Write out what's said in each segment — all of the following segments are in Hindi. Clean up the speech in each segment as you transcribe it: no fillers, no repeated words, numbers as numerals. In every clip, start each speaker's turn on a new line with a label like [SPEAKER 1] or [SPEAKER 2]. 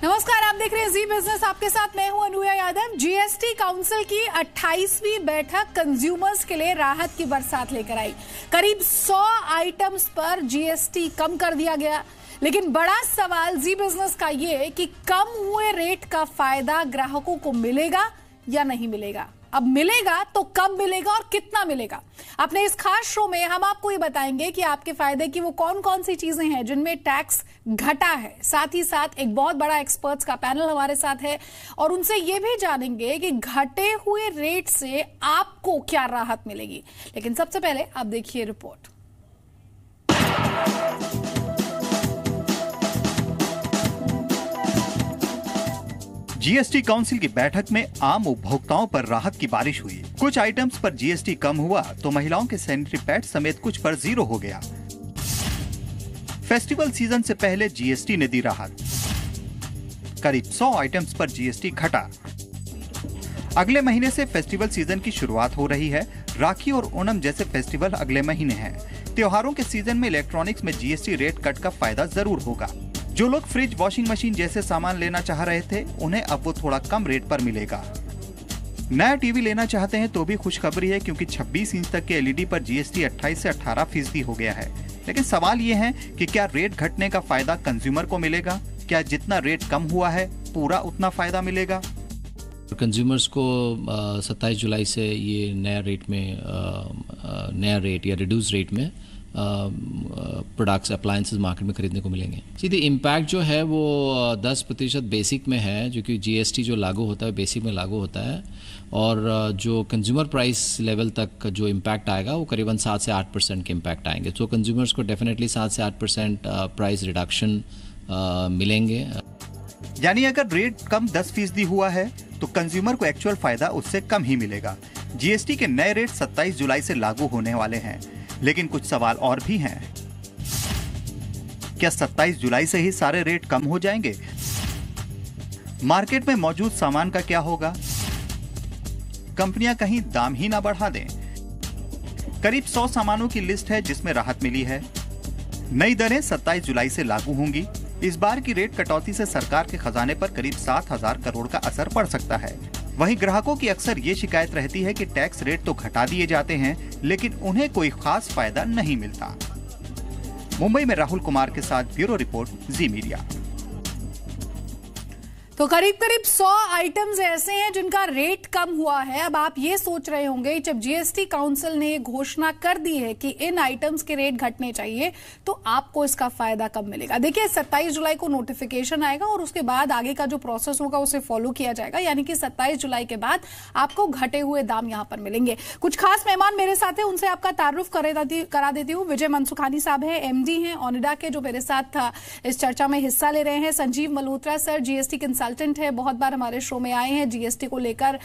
[SPEAKER 1] नमस्कार, आप देख रहे हैं जी बिजनेस। आपके साथ मैं हूं अनुया यादव। जीएसटी काउंसिल की 28वीं बैठक कंज्यूमर्स के लिए राहत की बरसात लेकर आई। करीब 100 आइटम्स पर जीएसटी कम कर दिया गया, लेकिन बड़ा सवाल जी बिजनेस का ये कि कम हुए रेट का फायदा ग्राहकों को मिलेगा या नहीं मिलेगा। अब मिलेगा तो कब मिलेगा और कितना मिलेगा। अपने इस खास शो में हम आपको ये बताएंगे कि आपके फायदे की वो कौन कौन सी चीजें हैं जिनमें टैक्स घटा है। साथ ही साथ एक बहुत बड़ा एक्सपर्ट्स का पैनल हमारे साथ है और उनसे ये भी जानेंगे कि घटे हुए रेट से आपको क्या राहत मिलेगी। लेकिन सबसे पहले आप देखिए रिपोर्ट।
[SPEAKER 2] जीएसटी काउंसिल की बैठक में आम उपभोक्ताओं पर राहत की बारिश हुई। कुछ आइटम्स पर जीएसटी कम हुआ तो महिलाओं के सैनिटरी पैड समेत कुछ पर 0 हो गया। फेस्टिवल सीजन से पहले जीएसटी ने दी राहत। करीब 100 आइटम्स पर जीएसटी घटा। अगले महीने से फेस्टिवल सीजन की शुरुआत हो रही है। राखी और ओणम जैसे फेस्टिवल अगले महीने हैं। त्योहारों के सीजन में इलेक्ट्रॉनिक्स में जीएसटी रेट कट का फायदा जरूर होगा। जो लोग फ्रिज, वॉशिंग मशीन जैसे सामान लेना चाह रहे थे, उन्हें अब वो थोड़ा कम रेट पर मिलेगा। नया टीवी लेना चाहते हैं तो भी खुशखबरी है, क्योंकि 26 इंच तक के एलईडी पर जीएसटी 28 से 18% हो गया है। लेकिन सवाल ये है कि क्या रेट घटने का फायदा कंज्यूमर को मिलेगा? क्या जितना रेट कम हुआ है पूरा उतना फायदा मिलेगा?
[SPEAKER 3] कंज्यूमर्स को 27 जुलाई से ये नया रेट या रिड्यूस रेट में प्रोडक्ट्स अप्लायंसेस मार्केट में खरीदने को मिलेंगे। सीधे इम्पैक्ट जो है वो 10% बेसिक में है, जो कि जीएसटी जो लागू होता है बेसिक में लागू होता है, और जो कंज्यूमर प्राइस लेवल तक जो इम्पैक्ट आएगा वो करीबन 7 से 8% के इम्पैक्ट आएंगे। तो कंज्यूमर्स को डेफिनेटली 7 से 8% प्राइस रिडक्शन मिलेंगे।
[SPEAKER 2] यानी अगर रेट कम 10% हुआ है तो कंज्यूमर को एक्चुअल फायदा उससे कम ही मिलेगा। जीएसटी के नए रेट 27 जुलाई से लागू होने वाले हैं, लेकिन कुछ सवाल और भी हैं। क्या 27 जुलाई से ही सारे रेट कम हो जाएंगे? मार्केट में मौजूद सामान का क्या होगा? कंपनियां कहीं दाम ही ना बढ़ा दें। करीब 100 सामानों की लिस्ट है जिसमें राहत मिली है। नई दरें 27 जुलाई से लागू होंगी। इस बार की रेट कटौती से सरकार के खजाने पर करीब 7,000 करोड़ का असर पड़ सकता है। वहीं ग्राहकों की अक्सर ये शिकायत रहती है कि टैक्स रेट तो घटा दिए जाते हैं, लेकिन उन्हें कोई खास फायदा नहीं मिलता। मुंबई में राहुल कुमार के साथ ब्यूरो रिपोर्ट, जी मीडिया।
[SPEAKER 1] तो करीब 100 आइटम्स ऐसे हैं जिनका रेट कम हुआ है। अब आप ये सोच रहे होंगे, जब जीएसटी काउंसिल ने घोषणा कर दी है कि इन आइटम्स के रेट घटने चाहिए तो आपको इसका फायदा कब मिलेगा। देखिए, 27 जुलाई को नोटिफिकेशन आएगा और उसके बाद आगे का जो प्रोसेस होगा उसे फॉलो किया जाएगा। यानी कि 27 जुलाई के बाद आपको घटे हुए दाम यहां पर मिलेंगे। कुछ खास मेहमान मेरे साथ हैं, उनसे आपका तारुफ करा देती हूँ। विजय मनसुखानी साहब हैं, एमडी हैं ओनिडा के, जो मेरे साथ इस चर्चा में हिस्सा ले रहे हैं। Sanjeev Malhotra sir GST consultant है, बहुत बार हमारे शो में आए हैं, जीएसटी को लेकर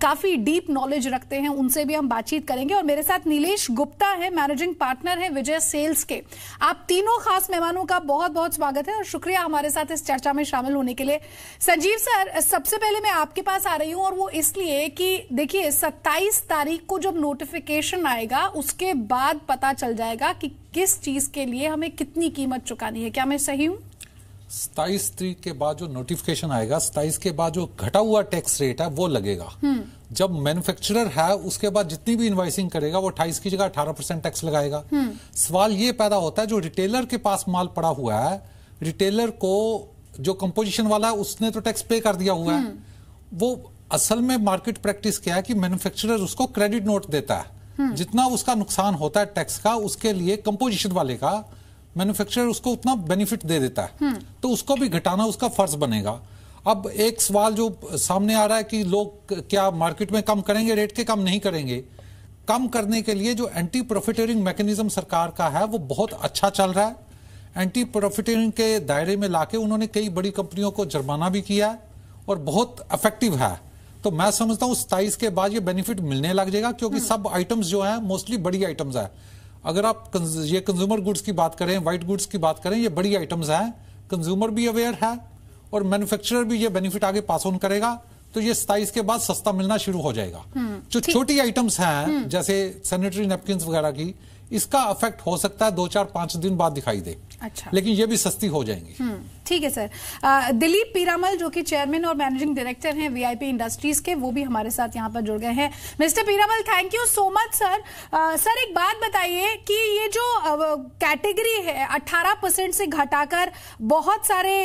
[SPEAKER 1] काफी डीप नॉलेज रखते हैं, उनसे भी हम बातचीत करेंगे। और मेरे साथ नीलेश गुप्ता है, मैनेजिंग पार्टनर है विजय सेल्स के। आप तीनों खास मेहमानों का बहुत बहुत स्वागत है और शुक्रिया हमारे साथ इस चर्चा में शामिल होने के लिए। संजीव सर, सबसे पहले मैं आपके पास आ रही हूं, और वो इसलिए कि देखिए 27 तारीख को जब नोटिफिकेशन आएगा उसके बाद पता चल जाएगा कि किस चीज के लिए हमें कितनी कीमत चुकानी है। क्या मैं सही हूं?
[SPEAKER 4] 27 तारीख के बाद जो नोटिफिकेशन आएगा, 27 के बाद जो घटा हुआ टैक्स रेट है वो लगेगा। जब मैन्युफैक्चरर है उसके बाद जितनी भी इनवॉइसिंग करेगा वो 28 की जगह 18% टैक्स लगाएगा। सवाल ये पैदा होता है, जो रिटेलर के पास माल पड़ा हुआ है, रिटेलर को जो कंपोजिशन वाला है उसने तो टैक्स पे कर दिया हुआ है। वो असल में मार्केट प्रैक्टिस क्या है कि मैन्युफैक्चरर उसको क्रेडिट नोट देता है। जितना उसका नुकसान होता है टैक्स का, उसके लिए कंपोजिशन वाले का मैन्युफैक्चरर उसको उतना बेनिफिट दे देता है। तो उसको भी घटाना उसका फर्ज बनेगा। अब एक सवाल जो सामने आ रहा है कि लोग क्या मार्केट में कम करेंगे रेट के? कम नहीं करेंगे। कम करने के लिए जो एंटी प्रॉफिटियरिंग मैकेनिज्म सरकार का है वो बहुत अच्छा चल रहा है। एंटी प्रॉफिटियरिंग के दायरे में लाके उन्होंने कई बड़ी कंपनियों को जुर्माना भी किया है और बहुत इफेक्टिव है। तो मैं समझता हूँ 27 के बाद ये बेनिफिट मिलने लग जाएगा, क्योंकि सब आइटम्स जो है मोस्टली बड़ी आइटम्स है। अगर आप ये कंज्यूमर गुड्स की बात करें, व्हाइट गुड्स की बात करें, ये बड़ी आइटम्स हैं। कंज्यूमर भी अवेयर है और मैन्युफैक्चरर भी ये बेनिफिट आगे पास ऑन करेगा। तो ये 27 के बाद सस्ता मिलना शुरू हो जाएगा। जो छोटी आइटम्स हैं जैसे सैनिटरी नैपकिन वगैरह की, इसका इफेक्ट हो सकता है 2-4-5 दिन बाद दिखाई दे।
[SPEAKER 1] अच्छा,
[SPEAKER 4] लेकिन ये भी सस्ती हो जाएंगी।
[SPEAKER 1] ठीक है सर। दिलीप पीरामल जो कि चेयरमैन और मैनेजिंग डायरेक्टर हैं वीआईपी इंडस्ट्रीज के, वो भी हमारे साथ यहाँ पर जुड़ गए हैं। Mister Piramal, thank you so much sir. Sir एक बात बताइए कि ये जो कैटेगरी है 18% से घटाकर बहुत सारे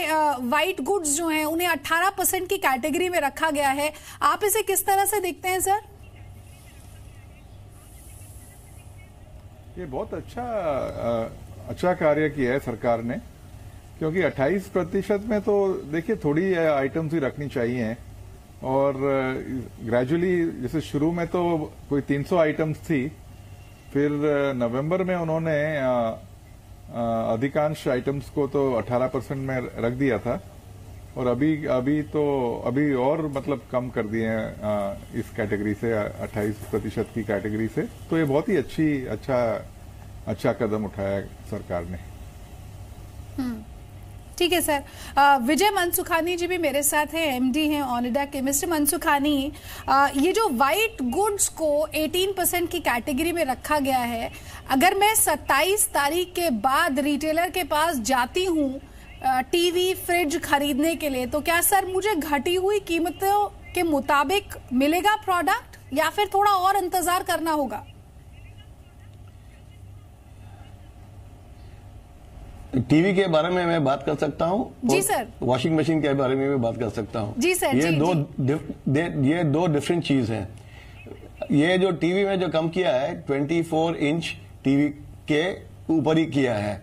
[SPEAKER 1] व्हाइट गुड्स जो हैं उन्हें 18% की कैटेगरी में रखा गया है, आप इसे किस तरह से देखते हैं सर?
[SPEAKER 5] ये बहुत अच्छा कार्य किया है सरकार ने, क्योंकि 28% में तो देखिए थोड़ी आइटम्स ही रखनी चाहिए, और ग्रेजुअली जैसे शुरू में तो कोई 300 आइटम्स थी, फिर नवंबर में उन्होंने अधिकांश आइटम्स को तो 18% में रख दिया था, और अभी और मतलब कम कर दिए हैं इस कैटेगरी से, 28% की कैटेगरी से। तो ये बहुत ही अच्छा कदम उठाया सरकार ने।
[SPEAKER 1] ठीक है सर। विजय मनसुखानी जी भी मेरे साथ हैं, एमडी हैं ओनिडा के। मिस्टर मनसुखानी, ये जो व्हाइट गुड्स को 18% की कैटेगरी में रखा गया है, अगर मैं 27 तारीख के बाद रिटेलर के पास जाती हूँ टीवी फ्रिज खरीदने के लिए, तो क्या सर मुझे घटी हुई कीमतों के मुताबिक मिलेगा प्रोडक्ट, या फिर थोड़ा और इंतजार करना होगा?
[SPEAKER 6] टीवी के बारे में मैं बात कर सकता हूं
[SPEAKER 1] जी सर।
[SPEAKER 6] वॉशिंग मशीन के बारे में भी बात कर सकता हूं
[SPEAKER 1] जी सर।
[SPEAKER 6] ये दो डिफरेंट चीज हैं। ये जो टीवी में जो कम किया है 24 इंच टीवी के ऊपर ही किया है।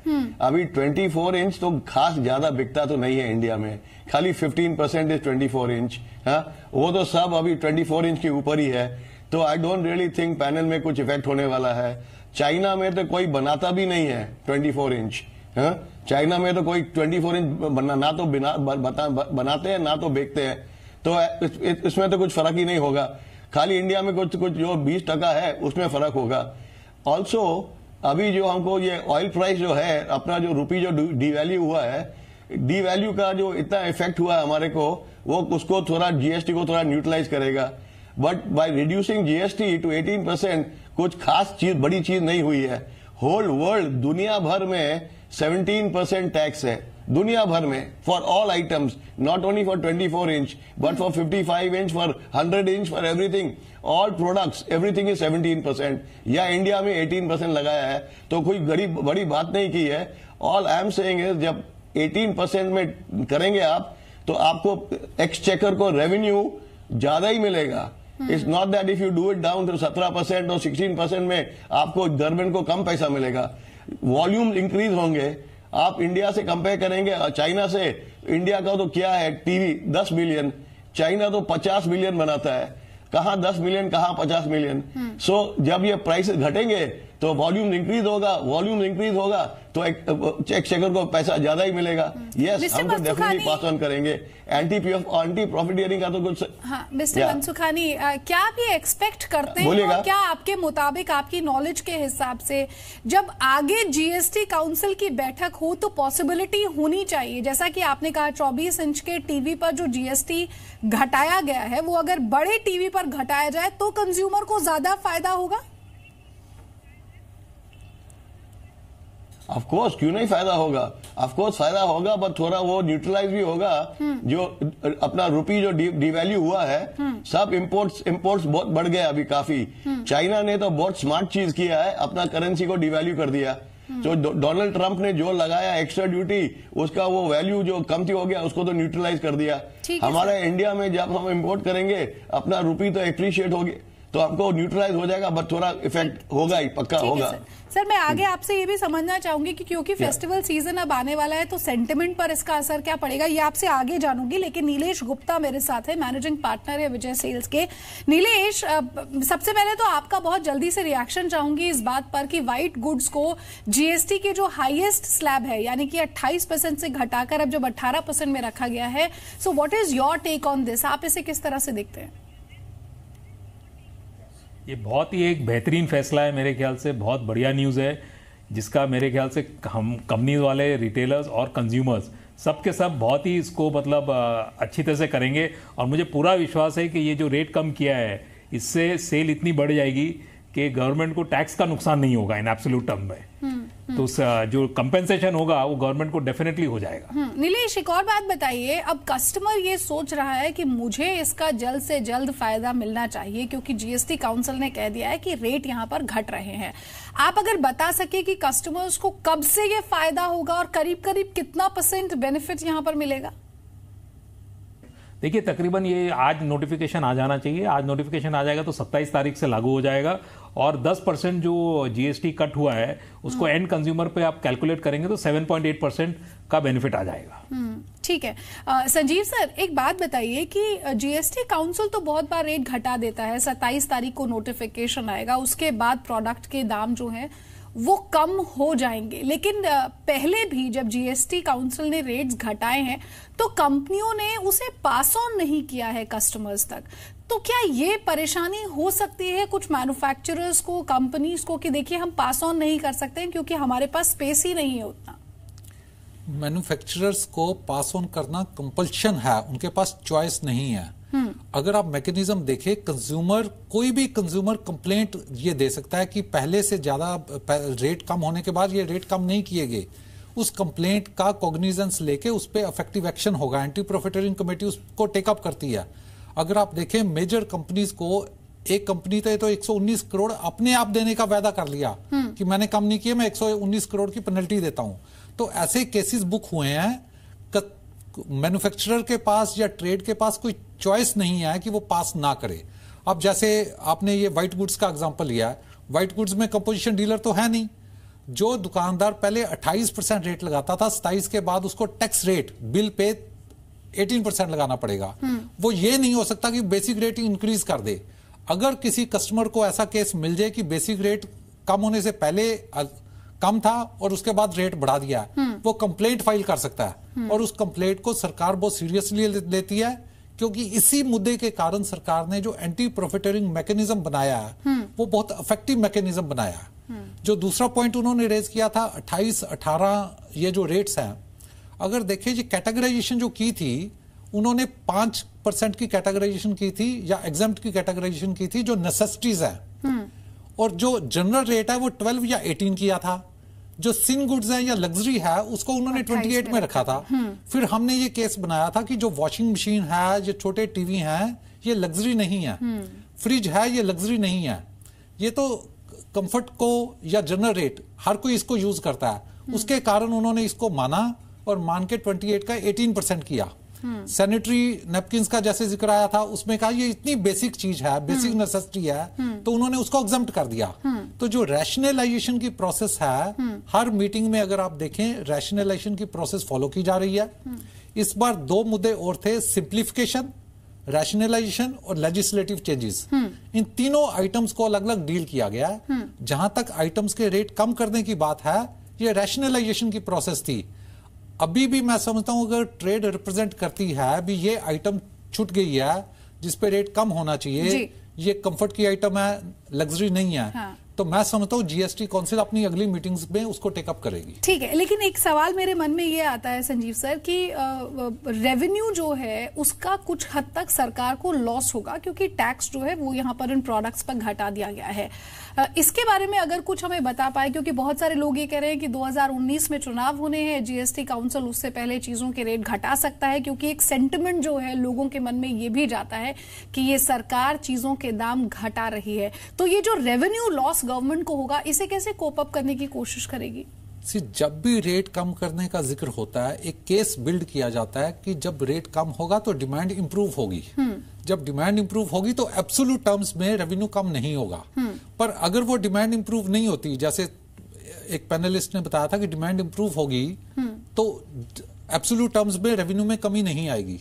[SPEAKER 6] अभी 24 इंच तो खास ज्यादा बिकता तो नहीं है इंडिया में, खाली 15% इज 24 इंच। हाँ, वो तो सब अभी 24 इंच के ऊपर ही है। तो I don't really think panel में कुछ इफेक्ट होने वाला है। चाइना में तो कोई बनाता भी नहीं है 24 इंच। हाँ, चाइना में तो कोई 24 इंच ना तो बनाते हैं ना तो बेचते हैं, तो इसमें तो कुछ फर्क ही नहीं होगा। खाली इंडिया में कुछ जो 20% है उसमें फर्क होगा। ऑल्सो अभी जो हमको ये ऑयल प्राइस जो है, अपना जो रुपी जो डीवैल्यू हुआ है, डीवैल्यू का जो इतना इफेक्ट हुआ है हमारे को, वो उसको थोड़ा जीएसटी को थोड़ा न्यूट्रलाइज करेगा। But by reducing GST to 18% कुछ खास चीज, बड़ी चीज नहीं हुई है। होल वर्ल्ड दुनिया भर में 17% टैक्स है, दुनिया भर में, for all items, not only for 24 inch but for 55 inch, for 100 inch, for everything, all products, everything is 17%। या इंडिया में 18% लगाया है, तो कोई बड़ी बात नहीं की है। All I am saying is जब 18% में करेंगे आप, तो आपको एक्सचेकर को रेवेन्यू ज्यादा ही मिलेगा। It's not that if you do it down to 17% और 16% में आपको गवर्नमेंट को कम पैसा मिलेगा। वॉल्यूम इंक्रीज होंगे। आप इंडिया से कंपेयर करेंगे चाइना से, इंडिया का तो क्या है टीवी 10 बिलियन, चाइना तो 50 बिलियन बनाता है। कहां 10 मिलियन, कहां 50 मिलियन। सो जब ये प्राइसेस घटेंगे तो वॉल्यूम इंक्रीज होगा तो एक्सचेकर को पैसा ज्यादा ही मिलेगा। यस, हम तो डेफिनेटली पास ऑन करेंगे। एंटी प्रॉफिटियरिंग का तो कुछ।
[SPEAKER 1] हाँ, मिस्टर मनसुखानी, क्या आप ये एक्सपेक्ट करते हैं, और क्या आपके मुताबिक, आपकी नॉलेज के हिसाब से, जब आगे जीएसटी काउंसिल की बैठक हो तो पॉसिबिलिटी होनी चाहिए, जैसा कि आपने कहा 24 इंच के टीवी पर जो जीएसटी घटाया गया है, वो अगर बड़े टीवी पर घटाया जाए तो कंज्यूमर को ज्यादा फायदा होगा?
[SPEAKER 6] ऑफ कोर्स, क्यों नहीं फायदा होगा? ऑफ कोर्स फायदा होगा, पर थोड़ा वो न्यूट्रलाइज भी होगा। जो अपना रुपी जो डिवैल्यू हुआ है, सब इंपोर्ट्स बहुत बढ़ गए अभी काफी। चाइना ने तो बहुत स्मार्ट चीज किया है, अपना करेंसी को डिवैल्यू कर दिया। तो डोनाल्ड ट्रंप ने जो लगाया एक्स्ट्रा ड्यूटी, उसका वो वैल्यू जो कम हो गया, उसको तो न्यूट्रलाइज कर दिया। हमारे इंडिया में जब हम इंपोर्ट करेंगे, अपना रुपी तो एप्रिशिएट होगी, तो हमको न्यूट्रलाइज हो जाएगा, बट थोड़ा इफेक्ट होगा ही, पक्का होगा।
[SPEAKER 1] सर मैं आगे आपसे ये भी समझना चाहूंगी कि क्योंकि फेस्टिवल सीजन अब आने वाला है, तो सेंटिमेंट पर इसका असर क्या पड़ेगा, ये आपसे आगे जानूंगी। लेकिन नीलेश गुप्ता मेरे साथ है, मैनेजिंग पार्टनर है विजय सेल्स के। नीलेश, सबसे पहले तो आपका बहुत जल्दी से रिएक्शन चाहूंगी इस बात पर कि व्हाइट गुड्स को जीएसटी के जो हाईएस्ट स्लैब है, यानी कि 28% से घटाकर अब जब 18% में रखा गया है, so what is your take on this? आप इसे किस तरह से देखते हैं?
[SPEAKER 7] ये बहुत ही एक बेहतरीन फैसला है, मेरे ख्याल से बहुत बढ़िया न्यूज़ है, जिसका मेरे ख्याल से हम कंपनीज वाले, रिटेलर्स और कंज्यूमर्स सबके सब बहुत ही इसको मतलब अच्छी तरह से करेंगे। और मुझे पूरा विश्वास है कि ये जो रेट कम किया है, इससे सेल इतनी बढ़ जाएगी कि गवर्नमेंट को टैक्स का नुकसान नहीं होगा इन एब्सोल्यूट टर्म में, तो जो कंपेंसेशन होगा वो गवर्नमेंट को डेफिनेटली हो जाएगा।
[SPEAKER 1] नीलेश, एक और बात बताइए, अब कस्टमर ये सोच रहा है कि मुझे इसका जल्द से जल्द फायदा मिलना चाहिए क्योंकि जीएसटी काउंसिल ने कह दिया है कि रेट यहाँ पर घट रहे हैं। आप अगर बता सके कि कस्टमर्स को कब से ये फायदा होगा और करीब करीब कितना % बेनिफिट यहाँ पर मिलेगा?
[SPEAKER 7] देखिए, तकरीबन ये आज नोटिफिकेशन आ जाना चाहिए। आज नोटिफिकेशन आ जाएगा तो 27 तारीख से लागू हो जाएगा और 10% जो जीएसटी कट हुआ है उसको एंड कंज्यूमर पे आप कैलकुलेट करेंगे तो 7.8% का बेनिफिट आ जाएगा।
[SPEAKER 1] ठीक है। संजीव सर, एक बात बताइए कि जीएसटी काउंसिल तो बहुत बार रेट घटा देता है, 27 तारीख को नोटिफिकेशन आएगा, उसके बाद प्रोडक्ट के दाम जो है वो कम हो जाएंगे, लेकिन पहले भी जब जीएसटी काउंसिल ने रेट्स घटाए हैं तो कंपनियों ने उसे पास ऑन नहीं किया है कस्टमर्स तक। तो क्या ये परेशानी हो सकती है कुछ मैन्युफैक्चरर्स को, कंपनीज को, कि देखिए हम पास ऑन नहीं कर सकते हैं क्योंकि हमारे पास स्पेस ही नहीं है उतना?
[SPEAKER 4] मैन्युफैक्चरर्स को पास ऑन करना कंपल्शन है, उनके पास चॉइस नहीं है। अगर आप मैकेनिज्म देखें, कंज्यूमर, कोई भी कंज्यूमर कंप्लेंट ये दे सकता है कि पहले से ज्यादा रेट कम होने के बाद ये रेट कम नहीं किए गए, उस कंप्लेंट का कॉग्निजेंस लेके उस पर इफेक्टिव एक्शन होगा। एंटी प्रॉफिटरिंग कमेटी उसको टेकअप करती है। अगर आप देखें मेजर कंपनीज को, एक कंपनी तो 119 करोड़ अपने आप देने का वादा कर लिया कि मैंने कम नहीं किया, मैं 119 करोड़ की पेनल्टी देता हूं। तो ऐसे केसेस बुक हुए हैं। मैन्युफैक्चरर के पास या ट्रेड के पास कोई चॉइस नहीं है कि वो पास ना करे। अब जैसे आपने ये व्हाइट गुड्स का एग्जांपल लिया है, व्हाइट गुड्स में कंपोजिशन डीलर तो है नहीं। जो दुकानदार पहले 28% रेट लगाता था, 27 के बाद उसको टैक्स रेट बिल पे 18% लगाना पड़ेगा। वो ये नहीं हो सकता कि बेसिक रेट इंक्रीज कर दे। अगर किसी कस्टमर को ऐसा केस मिल जाए कि बेसिक रेट कम होने से पहले कम था और उसके बाद रेट बढ़ा दिया, वो कंप्लेंट फाइल कर सकता है और उस कंप्लेंट को सरकार बहुत सीरियसली लेती है, क्योंकि इसी मुद्दे के कारण सरकार ने जो एंटी प्रॉफिटरिंग मैकेनिज्म बनाया है वो बहुत इफेक्टिव मैकेनिज्म बनाया है। जो दूसरा पॉइंट उन्होंने रेज किया था 28-18 ये जो रेट्स हैं, अगर देखें ये कैटेगराइजेशन जो की थी, उन्होंने 5% की कैटेगराइजेशन की थी या एग्जम्प्ट की कैटेगराइजेशन की थी जो नेसेसिटीज है, और जो जनरल रेट है वो 12 या 18 किया था। जो सिन गुड्स है या लग्जरी है उसको उन्होंने 28 में रखा था। फिर हमने ये केस बनाया था कि जो वॉशिंग मशीन है, जो छोटे टीवी हैं, ये लग्जरी नहीं है, फ्रिज है, ये लग्जरी नहीं है, ये तो कंफर्ट को या जनरल रेट हर कोई इसको यूज करता है। उसके कारण उन्होंने इसको माना और मान के 28 का 18% किया। सैनिटरी नैपकिन्स का जैसे जिक्र आया था, उसमें कहा ये इतनी बेसिक चीज है, बेसिक नेसेसिटी है, तो उन्होंने उसको एग्जम्प्ट कर दिया। तो जो रैशनलाइजेशन की प्रोसेस है, हर मीटिंग में अगर आप देखें रैशनलाइजेशन की प्रोसेस फॉलो की जा रही है। इस बार 2 मुद्दे और थे, सिंप्लीफिकेशन, रैशनलाइजेशन और लेजिस्लेटिव चेंजेस। इन तीनों आइटम्स को अलग अलग डील किया गया है। जहां तक आइटम्स के रेट कम करने की बात है, ये रैशनलाइजेशन की प्रोसेस थी। अभी भी मैं समझता हूं अगर ट्रेड रिप्रेजेंट करती है अभी ये आइटम छूट गई है जिस पे रेट कम होना चाहिए, ये कंफर्ट की आइटम है, लग्जरी नहीं है, हाँ। तो मैं समझता हूँ जीएसटी काउंसिल अपनी अगली मीटिंग्स में उसको टेकअप करेगी। ठीक है, लेकिन एक सवाल मेरे मन में ये आता है संजीव सर कि रेवेन्यू जो है उसका कुछ हद तक सरकार को लॉस होगा क्योंकि टैक्स जो है वो यहाँ पर इन प्रोडक्ट्स पर घटा दिया गया है। इसके बारे में अगर कुछ हमें बता पाए, क्योंकि बहुत सारे लोग ये कह रहे हैं कि 2019 में चुनाव होने हैं, जीएसटी काउंसिल उससे पहले चीजों के रेट घटा सकता है, क्योंकि एक सेंटिमेंट जो है लोगों के मन में ये भी जाता है कि ये सरकार चीजों के दाम घटा रही है। तो ये जो रेवेन्यू लॉस गवर्नमेंट को होगा, इसे कैसे कोप अप करने की कोशिश करेगी? जब भी रेट कम करने का जिक्र होता है, एक केस बिल्ड किया जाता है कि जब रेट कम होगा तो डिमांड इंप्रूव होगी। जब डिमांड इंप्रूव होगी तो एब्सोल्यूट टर्म्स में रेवेन्यू कम नहीं होगा। पर अगर वो डिमांड इंप्रूव नहीं होती, जैसे एक पैनलिस्ट ने बताया था कि डिमांड इंप्रूव होगी तो एब्सोल्यूट टर्म्स में रेवेन्यू में कमी नहीं आएगी।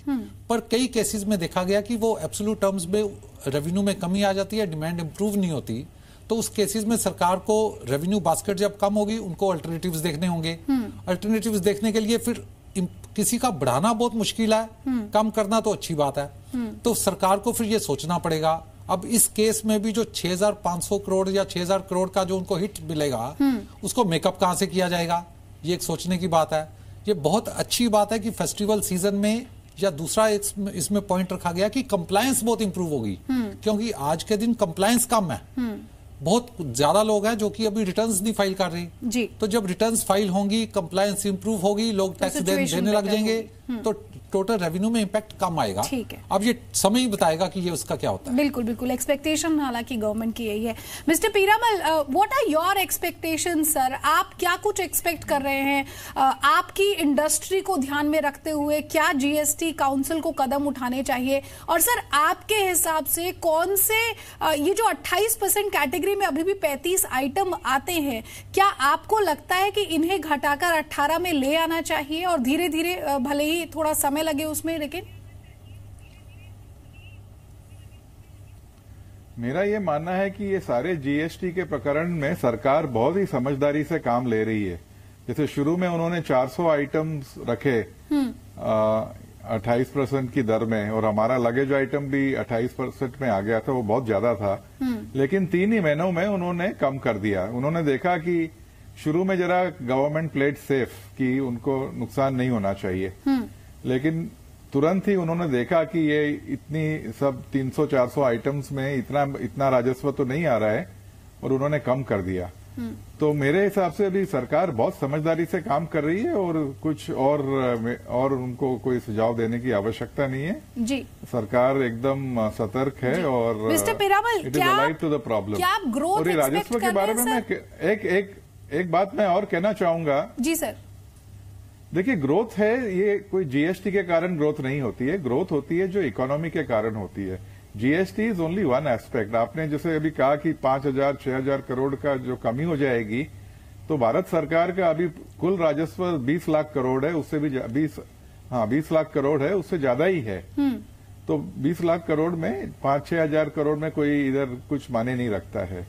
[SPEAKER 4] पर कई केसेस में देखा गया कि वो एब्सोल्यूट टर्म्स में रेवेन्यू में कमी आ जाती है, डिमांड इंप्रूव नहीं होती। तो उस केसेस में सरकार को रेवेन्यू बास्केट जब कम होगी, उनको अल्टरनेटिव्स देखने होंगे। अल्टरनेटिव्स देखने के लिए फिर किसी का बढ़ाना बहुत मुश्किल है, कम करना तो अच्छी बात है। तो सरकार को फिर ये सोचना पड़ेगा। अब इस केस में भी जो 6,500 करोड़ या 6,000 करोड़ का जो उनको हिट मिलेगा, उसको मेकअप कहां से किया जाएगा, ये एक सोचने की बात है। ये बहुत अच्छी बात है कि फेस्टिवल सीजन में, या दूसरा इसमें पॉइंट रखा गया कि कंप्लायंस बहुत इंप्रूव होगी, क्योंकि आज के दिन कंप्लायंस कम है। बहुत ज्यादा लोग हैं जो कि अभी रिटर्न्स नहीं फाइल कर रहे
[SPEAKER 1] जी।
[SPEAKER 4] तो जब रिटर्न्स फाइल होंगी, कंप्लायंस इंप्रूव होगी, लोग टैक्स देने लग जाएंगे, तो टोटल रेवेन्यू में इंपैक्ट कम आएगा।
[SPEAKER 1] ठीक है।
[SPEAKER 4] अब ये समय ही बताएगा कि ये उसका क्या होता है।
[SPEAKER 1] बिल्कुल बिल्कुल, एक्सपेक्टेशन हालांकि गवर्नमेंट की यही है। Mister Piramal, what are your expectation sir? आप क्या कुछ एक्सपेक्ट कर रहे हैं? आपकी इंडस्ट्री को ध्यान में रखते हुए क्या जीएसटी काउंसिल को कदम उठाने चाहिए? और सर आपके हिसाब से कौन से ये जो 28% कैटेगरी में अभी भी 35 आइटम आते हैं, क्या आपको लगता है कि इन्हें घटाकर 18 में ले आना चाहिए और धीरे धीरे भले ही थोड़ा समय लगे उसमें, लेकिन?
[SPEAKER 5] मेरा ये मानना है कि ये सारे जीएसटी के प्रकरण में सरकार बहुत ही समझदारी से काम ले रही है। जैसे शुरू में उन्होंने 400 आइटम्स रखे 28% की दर में, और हमारा लगेज आइटम भी 28% में आ गया था, वो बहुत ज्यादा था। लेकिन 3 ही महीनों में उन्होंने कम कर दिया। उन्होंने देखा कि शुरू में जरा गवर्नमेंट प्लेड सेफ कि उनको नुकसान नहीं होना चाहिए, लेकिन तुरंत ही उन्होंने देखा कि ये इतनी सब 300-400 आइटम्स में इतना राजस्व तो नहीं आ रहा है, और उन्होंने कम कर दिया। तो मेरे हिसाब से अभी सरकार बहुत समझदारी से काम कर रही है, और कुछ और उनको कोई सुझाव देने की आवश्यकता नहीं है
[SPEAKER 1] जी।
[SPEAKER 5] सरकार एकदम सतर्क है। और
[SPEAKER 1] mister Piramal,
[SPEAKER 5] it is alive to the problem.
[SPEAKER 1] क्या आप ग्रोथ
[SPEAKER 5] और ये राजस्व के बारे में मैं एक बात मैं और कहना चाहूंगा।
[SPEAKER 1] जी सर।
[SPEAKER 5] देखिए, ग्रोथ है, ये कोई जीएसटी के कारण ग्रोथ नहीं होती है। ग्रोथ होती है जो इकोनॉमी के कारण होती है। GST is only one aspect. आपने जैसे अभी कहा कि 5,000-6,000 करोड़ का जो कमी हो जाएगी, तो भारत सरकार का अभी कुल राजस्व 20 लाख करोड़ है, उससे भी 20 लाख करोड़ है, उससे ज्यादा ही है। तो 20 लाख करोड़ में 5-6 हजार करोड़ में कोई इधर कुछ माने नहीं रखता है।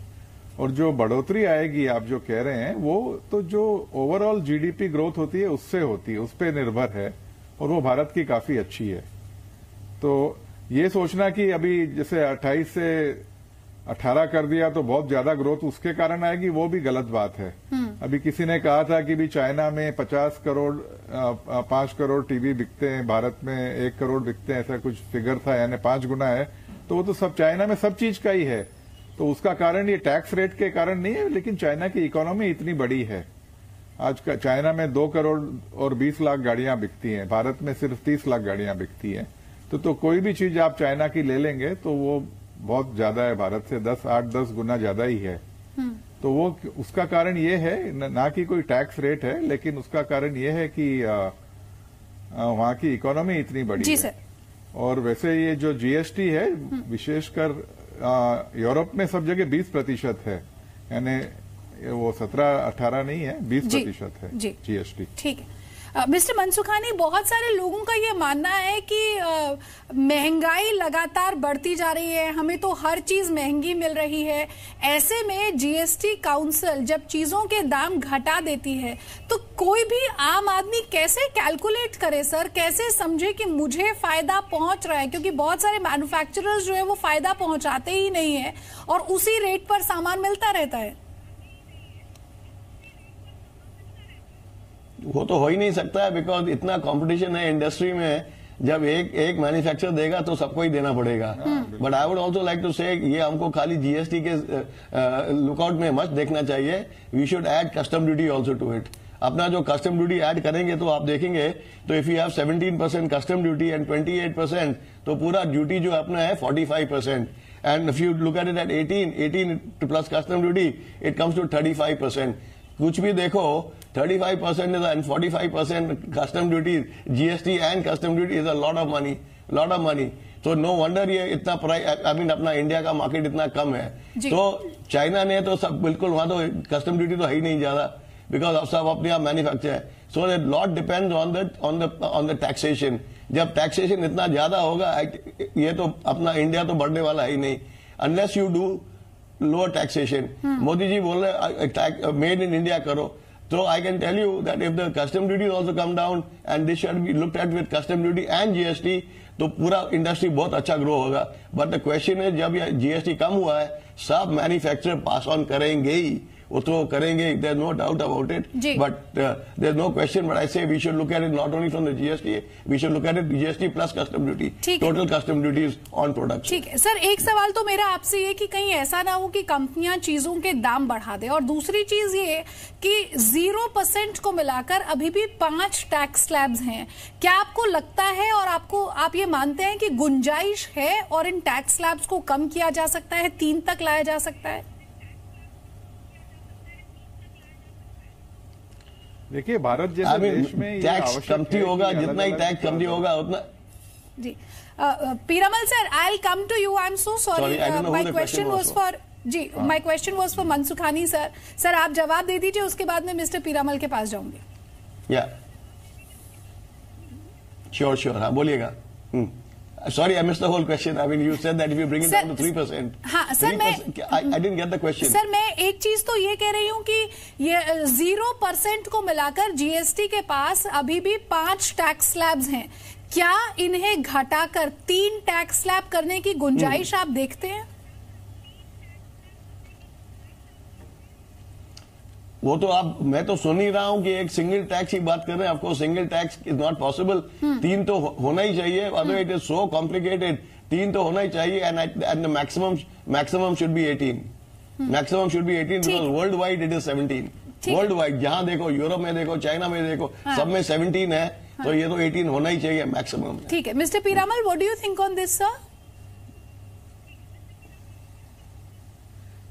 [SPEAKER 5] और जो बढ़ोतरी आएगी आप जो कह रहे हैं, वो तो जो ओवरऑल जीडीपी ग्रोथ होती है उससे होती है, उस पर निर्भर है, और वो भारत की काफी अच्छी है। तो ये सोचना कि अभी जैसे 28 से 18 कर दिया तो बहुत ज्यादा ग्रोथ उसके कारण आएगी, वो भी गलत बात है। अभी किसी ने कहा था कि भी चाइना में 5 करोड़ टीवी बिकते हैं, भारत में 1 करोड़ बिकते हैं, ऐसा कुछ फिगर था, यानी 5 गुना है। तो वो तो सब चाइना में सब चीज का ही है। तो उसका कारण ये टैक्स रेट के कारण नहीं है, लेकिन चाइना की इकोनॉमी इतनी बड़ी है। आज का चाइना में 2 करोड़ और 20 लाख गाड़ियां बिकती हैं, भारत में सिर्फ 30 लाख गाड़ियां बिकती हैं। तो कोई भी चीज आप चाइना की ले लेंगे तो वो बहुत ज्यादा है, भारत से 8-10 गुना ज्यादा ही है। तो वो उसका कारण ये है, ना कि कोई टैक्स रेट है, लेकिन उसका कारण ये है कि वहां की इकोनॉमी इतनी बड़ी है। और वैसे ये जो जीएसटी है, विशेषकर यूरोप में सब जगह 20% है, यानी वो 17-18 नहीं है, 20% है जीएसटी।
[SPEAKER 1] ठीक है। मिस्टर मनसुखानी, बहुत सारे लोगों का ये मानना है कि महंगाई लगातार बढ़ती जा रही है, हमें तो हर चीज महंगी मिल रही है। ऐसे में जीएसटी काउंसिल जब चीजों के दाम घटा देती है, तो कोई भी आम आदमी कैसे कैलकुलेट करे सर, कैसे समझे कि मुझे फायदा पहुंच रहा है? क्योंकि बहुत सारे मैन्युफैक्चरर्स जो है वो फायदा पहुंचाते ही नहीं है और उसी रेट पर सामान मिलता रहता है।
[SPEAKER 6] वो तो हो ही नहीं सकता है, बिकॉज इतना कंपटीशन है इंडस्ट्री में। जब एक मैन्युफैक्चर देगा तो सबको ही देना पड़ेगा। But I would also like to say, ये हमको खाली जीएसटी के लुकआउट में मत देखना चाहिए। We should add custom duty also to it. अपना जो कस्टम ड्यूटी ऐड करेंगे तो आप देखेंगे, तो if you have 17% custom duty and 28%, तो पूरा ड्यूटी जो अपना है 45%। And if you look at it at 18 plus custom duty, it comes to 35%। कुछ भी देखो, 35% and 45% custom duty, GST and custom duty is a lot of money. So no wonder ये इतना प्राइस, आई मीन अपना इंडिया का मार्केट इतना कम है। तो चाइना ने तो सब बिल्कुल, वहां तो कस्टम ड्यूटी तो है ही नहीं ज्यादा, बिकॉज अब सब अपने आप मैन्युफैक्चर है। So lot depends on the taxation. जब टैक्सेशन इतना ज्यादा होगा, ये तो अपना इंडिया तो बढ़ने वाला है ही नहीं, unless you do lower taxation. Modi ji बोल रहे मेड इन इंडिया करो, तो I can tell you that if the custom duty also come down and this should be looked at with custom duty and GST, तो पूरा इंडस्ट्री बहुत अच्छा ग्रो होगा। बट द क्वेश्चन है, जब ये जीएसटी कम हुआ है, सब मैन्युफैक्चरर पास ऑन करेंगे ही, वो तो करेंगे, there no doubt about it, but there no question, but I say we should look at it not only from the GST, we should look at it GST plus custom duty, total custom duties on products.
[SPEAKER 1] ठीक है सर, एक सवाल तो मेरा आपसे ये कि कहीं ऐसा ना हो कि कंपनियां चीजों के दाम बढ़ा दे, और दूसरी चीज ये कि 0% को मिलाकर अभी भी 5 टैक्स स्लैब्स हैं। क्या आपको लगता है और आप ये मानते हैं कि गुंजाइश है और इन टैक्स स्लैब्स को कम किया जा सकता है, 3 तक लाया जा सकता है?
[SPEAKER 5] देखिए, भारत जैसे देश में
[SPEAKER 6] टैक्स कमती होगा, जितना ही टैक्स कमती होगा उतना।
[SPEAKER 1] जी Piramal sir, I will come to you, I am so sorry, my question was for my question was for Mansukhani sir. Sir आप जवाब दे दीजिए, उसके बाद मैं मिस्टर पीरामल के पास जाऊंगी।
[SPEAKER 6] या श्योर, हाँ बोलिएगा। Sorry, I missed the whole question. I mean, you said that if you bring it down to 3%.
[SPEAKER 1] हाँ sir,
[SPEAKER 6] I didn't get the question.
[SPEAKER 1] Sir मैं एक चीज तो ये कह रही हूँ कि ये 0% को मिलाकर जीएसटी के पास अभी भी 5 टैक्स स्लैब्स हैं। क्या इन्हें घटाकर 3 टैक्स स्लैब करने की गुंजाइश आप देखते हैं?
[SPEAKER 6] वो तो मैं तो सुन ही रहा हूं कि एक सिंगल टैक्स की बात कर रहे हैं। आपको single tax is not possible, 3 तो होना ही चाहिए, otherwise it is so complicated. 3 तो होना ही चाहिए, and maximum should be 18, maximum should be 18 because world wide it is 17। World wide जहां देखो, यूरोप में देखो, चाइना में देखो, सब में 17 है, तो ये तो 18 होना ही चाहिए मैक्सिमम।
[SPEAKER 1] ठीक है mister Piramal, what do you think on this sir?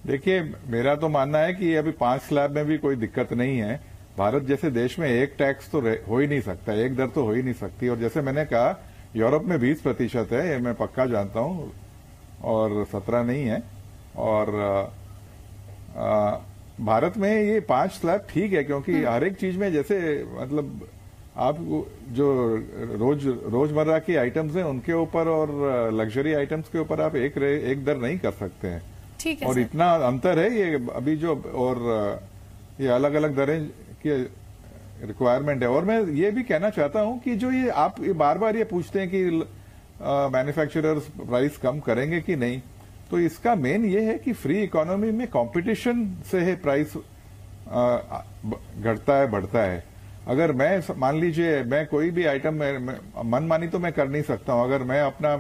[SPEAKER 5] देखिए, मेरा तो मानना है कि अभी 5 स्लैब में भी कोई दिक्कत नहीं है। भारत जैसे देश में एक टैक्स तो हो ही नहीं सकता, एक दर तो हो ही नहीं सकती। और जैसे मैंने कहा, यूरोप में 20% है, ये मैं पक्का जानता हूं, और 17 नहीं है। और भारत में ये 5 स्लैब ठीक है, क्योंकि हर एक चीज में जैसे मतलब आप जो रोजमर्रा की आइटम्स हैं उनके ऊपर और लग्जरी आइटम्स के ऊपर आप एक दर नहीं कर सकते हैं। और इतना अंतर है ये अभी जो, और ये अलग अलग दरें की रिक्वायरमेंट है। और मैं ये भी कहना चाहता हूं कि जो ये आप बार बार ये पूछते हैं कि मैन्युफैक्चरर्स प्राइस कम करेंगे कि नहीं, तो इसका मेन ये है कि फ्री इकोनॉमी में कंपटीशन से है प्राइस घटता है, बढ़ता है। अगर मैं मान लीजिए मैं कोई भी आइटम मनमानी तो मैं कर नहीं सकता हूं। अगर मैं अपना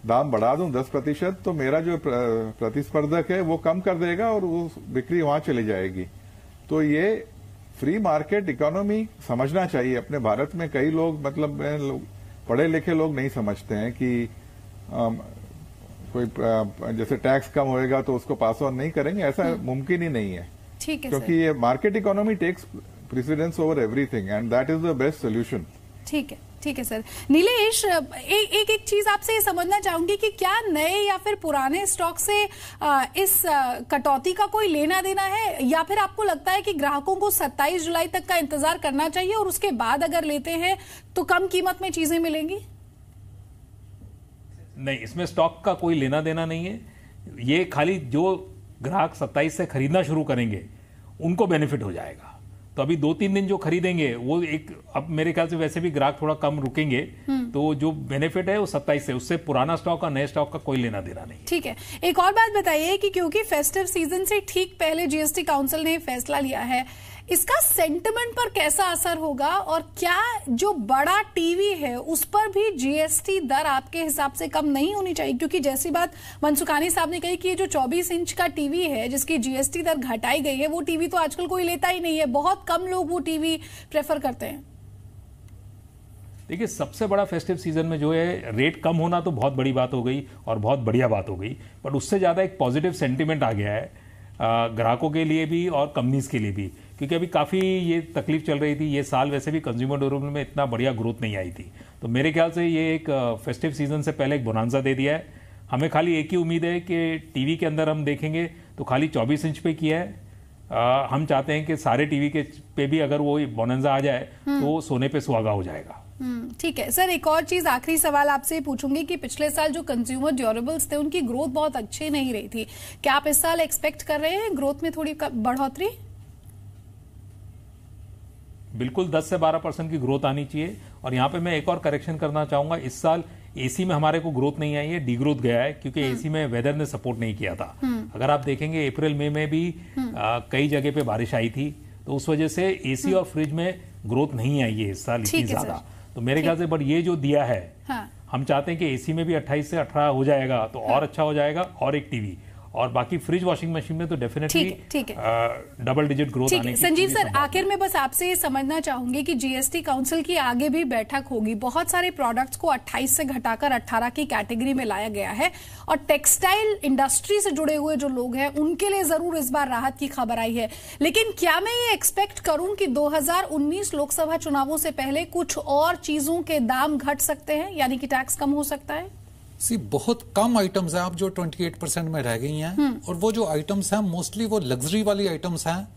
[SPEAKER 5] दाम बढ़ा दूं 10%, तो मेरा जो प्रतिस्पर्धक है वो कम कर देगा और वो बिक्री वहां चली जाएगी। तो ये फ्री मार्केट इकोनॉमी समझना चाहिए। अपने भारत में कई लोग, मतलब पढ़े लिखे लोग नहीं समझते हैं कि कोई जैसे टैक्स कम होएगा तो उसको पास ऑन नहीं करेंगे, ऐसा मुमकिन ही नहीं है।
[SPEAKER 1] ठीक है,
[SPEAKER 5] क्योंकि ये market economy takes precedence over everything and that is the best solution.
[SPEAKER 1] ठीक है सर। नीलेश, एक चीज आपसे ये समझना चाहूंगी कि क्या नए या फिर पुराने स्टॉक से इस कटौती का कोई लेना देना है, या फिर आपको लगता है कि ग्राहकों को 27 जुलाई तक का इंतजार करना चाहिए और उसके बाद अगर लेते हैं तो कम कीमत में चीजें मिलेंगी?
[SPEAKER 7] नहीं, इसमें स्टॉक का कोई लेना देना नहीं है। ये खाली जो ग्राहक 27 से खरीदना शुरू करेंगे उनको बेनिफिट हो जाएगा। तो अभी 2-3 दिन जो खरीदेंगे वो एक, अब मेरे ख्याल से वैसे भी ग्राहक थोड़ा कम रुकेंगे, तो जो बेनिफिट है वो 27 से, उससे पुराना स्टॉक और नए स्टॉक का कोई लेना देना नहीं।
[SPEAKER 1] ठीक है, एक और बात बताइए कि क्योंकि फेस्टिव सीजन से ठीक पहले जीएसटी काउंसिल ने फैसला लिया है, इसका सेंटिमेंट पर कैसा असर होगा, और क्या जो बड़ा टीवी है उस पर भी जीएसटी दर आपके हिसाब से कम नहीं होनी चाहिए? क्योंकि जैसी बात मनसुखानी साहब ने कही कि ये जो 24 इंच का टीवी है जिसकी जीएसटी दर घटाई गई है, वो टीवी तो आजकल कोई लेता ही नहीं है, बहुत कम लोग वो टीवी प्रेफर करते हैं।
[SPEAKER 7] देखिए, सबसे बड़ा फेस्टिव सीजन में जो है रेट कम होना तो बहुत बड़ी बात हो गई और बहुत बढ़िया बात हो गई, बट उससे ज्यादा एक पॉजिटिव सेंटिमेंट आ गया है ग्राहकों के लिए भी और कंपनीज के लिए भी, क्योंकि अभी काफ़ी ये तकलीफ चल रही थी। ये साल वैसे भी कंज्यूमर ड्यूरेबल में इतना बढ़िया ग्रोथ नहीं आई थी, तो मेरे ख्याल से ये एक फेस्टिव सीजन से पहले एक बोनांजा दे दिया है। हमें खाली एक ही उम्मीद है कि टीवी के अंदर हम देखेंगे तो खाली 24 इंच पे किया है। हम चाहते हैं कि सारे टीवी के पे भी अगर वो बोनांजा आ जाए तो सोने पे सुहागा हो जाएगा।
[SPEAKER 1] ठीक है सर, एक और चीज, आखिरी सवाल आपसे पूछूंगी कि पिछले साल जो कंज्यूमर ड्यूरेबल्स थे उनकी ग्रोथ बहुत अच्छी नहीं रही थी, क्या आप इस साल एक्सपेक्ट कर रहे हैं ग्रोथ में थोड़ी बढ़ोतरी?
[SPEAKER 7] बिल्कुल 10 से 12% की ग्रोथ आनी चाहिए। और यहाँ पे मैं एक और करेक्शन करना चाहूंगा, इस साल एसी में हमारे को ग्रोथ नहीं आई है, डी ग्रोथ गया है, क्योंकि एसी में वेदर ने सपोर्ट नहीं किया था। अगर आप देखेंगे अप्रैल मई में भी कई जगह पे बारिश आई थी, तो उस वजह से एसी और फ्रिज में ग्रोथ नहीं आई है इस साल इतनी ज्यादा। तो मेरे ख्याल से बट ये जो दिया है, हम चाहते हैं कि एसी में भी 28 से 18 हो जाएगा तो और अच्छा हो जाएगा, और एक टीवी, और बाकी फ्रिज वॉशिंग मशीन में तो डेफिनेटली डबल डिजिट ग्रोथ आने की।
[SPEAKER 1] संजीव सर, आखिर में बस आपसे ये समझना चाहूंगी कि जीएसटी काउंसिल की आगे भी बैठक होगी। बहुत सारे प्रोडक्ट्स को 28 से घटाकर 18 की कैटेगरी में लाया गया है, और टेक्सटाइल इंडस्ट्री से जुड़े हुए जो लोग हैं उनके लिए जरूर इस बार राहत की खबर आई है। लेकिन क्या मैं ये एक्सपेक्ट करूं कि 2019 लोकसभा चुनावों से पहले कुछ और चीजों के दाम घट सकते हैं, यानी कि टैक्स कम हो सकता है?
[SPEAKER 4] बहुत कम आइटम्स हैं आप जो 28% में रह गई हैं, और वो जो आइटम्स हैं मोस्टली वो लग्जरी वाली आइटम्स हैं,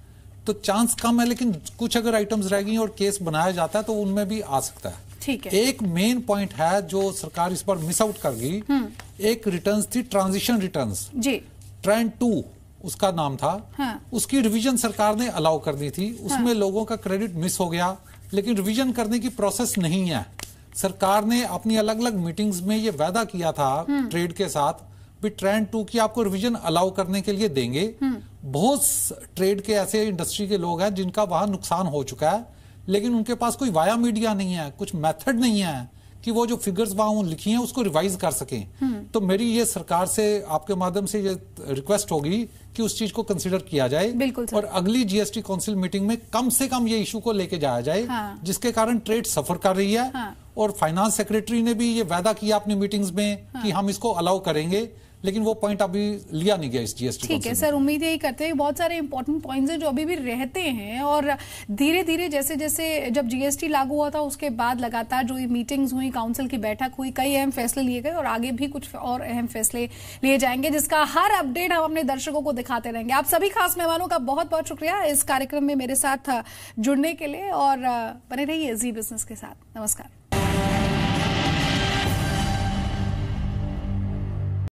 [SPEAKER 4] तो चांस कम है। लेकिन कुछ अगर आइटम्स रह गई और केस बनाया जाता है तो उनमें भी आ सकता है।
[SPEAKER 1] ठीक है।
[SPEAKER 4] एक मेन पॉइंट है जो सरकार इस बार मिस आउट कर गई, एक रिटर्न्स थी ट्रांजिशन रिटर्न्स जी, ट्रेंड 2 उसका नाम था। उसकी रिवीजन सरकार ने अलाउ कर दी थी। उसमें लोगों का क्रेडिट मिस हो गया, लेकिन रिवीजन करने की प्रोसेस नहीं है। सरकार ने अपनी अलग अलग मीटिंग्स में ये वादा किया था ट्रेड के साथ भी ट्रेंड 2 की आपको रिवीजन अलाउ करने के लिए देंगे। बहुत ट्रेड के ऐसे इंडस्ट्री के लोग हैं जिनका वहां नुकसान हो चुका है, लेकिन उनके पास कोई वाया मीडिया नहीं है, कुछ मेथड नहीं है कि वो जो फिगर्स वहां लिखी हैं उसको रिवाइज कर सकें। तो मेरी ये सरकार से आपके माध्यम से ये रिक्वेस्ट होगी कि उस चीज को कंसीडर किया जाए, और अगली जीएसटी काउंसिल मीटिंग में कम से कम ये इशू को लेके जाया जाए, जिसके कारण ट्रेड सफर कर रही है। और फाइनेंस सेक्रेटरी ने भी ये वादा किया अपनी मीटिंग्स में कि हम इसको अलाउ करेंगे, लेकिन वो पॉइंट अभी लिया नहीं गया इस जीएसटी।
[SPEAKER 1] ठीक है सर, उम्मीद यही करते हैं। बहुत सारे इंपॉर्टेंट पॉइंट्स हैं जो अभी भी रहते हैं, और धीरे धीरे जैसे जैसे जब जीएसटी लागू हुआ था उसके बाद लगातार जो मीटिंग्स हुई, काउंसिल की बैठक हुई, कई अहम फैसले लिए गए, और आगे भी कुछ और अहम फैसले लिए जाएंगे, जिसका हर अपडेट हम अपने दर्शकों को दिखाते रहेंगे। आप सभी खास मेहमानों का बहुत बहुत शुक्रिया इस कार्यक्रम में मेरे साथ जुड़ने के लिए, और बने रहिए जी बिजनेस के साथ। नमस्कार।